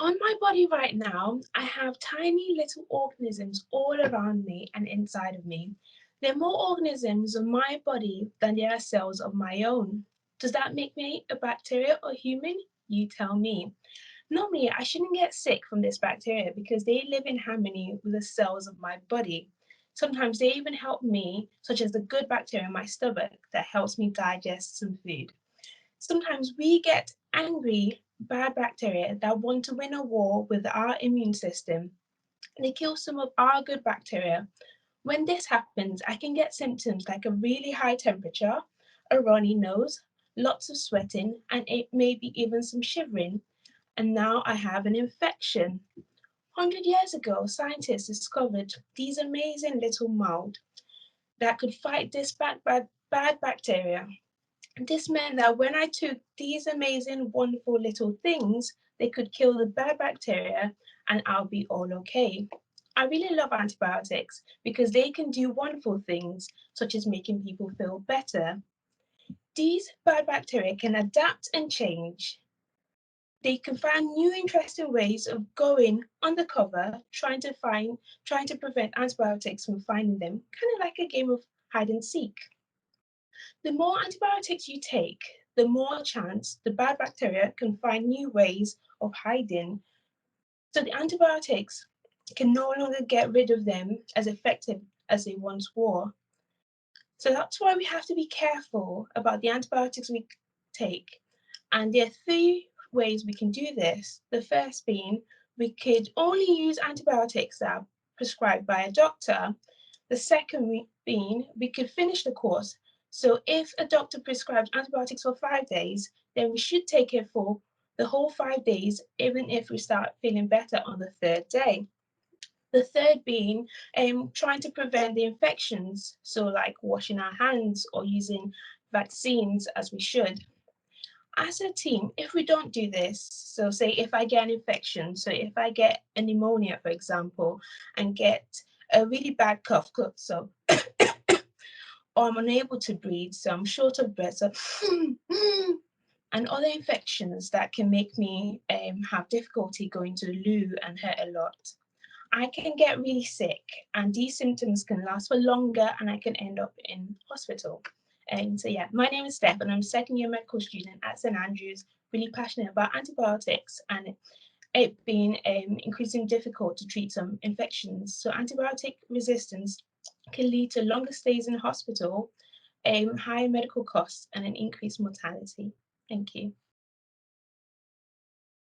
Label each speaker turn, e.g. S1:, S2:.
S1: On my body right now, I have tiny little organisms all around me and inside of me. There are more organisms on my body than there are cells of my own. Does that make me a bacteria or human? You tell me. Normally, I shouldn't get sick from this bacteria because they live in harmony with the cells of my body. Sometimes they even help me, such as the good bacteria in my stomach that helps me digest some food. Sometimes we get angry, bad bacteria that want to win a war with our immune system. They kill some of our good bacteria. When this happens, I can get symptoms like a really high temperature, a runny nose, lots of sweating, and maybe even some shivering. And now I have an infection. 100 years ago, scientists discovered these amazing little mold that could fight this bad bacteria. This meant that when I took these amazing, wonderful little things, they could kill the bad bacteria and I'll be all okay. I really love antibiotics because they can do wonderful things, such as making people feel better. These bad bacteria can adapt and change. They can find new interesting ways of going undercover, trying to prevent antibiotics from finding them, kind of like a game of hide and seek. The more antibiotics you take, the more chance the bad bacteria can find new ways of hiding. So the antibiotics can no longer get rid of them as effective as they once were. So that's why we have to be careful about the antibiotics we take. And there are three ways we can do this. The first being we could only use antibiotics that are prescribed by a doctor. The second being we could finish the course. So if a doctor prescribes antibiotics for 5 days, then we should take it for the whole 5 days, even if we start feeling better on the third day. The third being trying to prevent the infections, so like washing our hands or using vaccines as we should. As a team, if we don't do this, so say if I get an infection, so if I get a pneumonia, for example, and get a really bad so or I'm unable to breathe, so I'm short of breath, so and other infections that can make me have difficulty going to the loo and hurt a lot. I can get really sick, and these symptoms can last for longer, and I can end up in hospital. And so, yeah, my name is Steph, and I'm a second year medical student at St Andrews, really passionate about antibiotics and it being increasingly difficult to treat some infections. So, antibiotic resistance can lead to longer stays in hospital, higher medical costs, and an increased mortality. Thank you.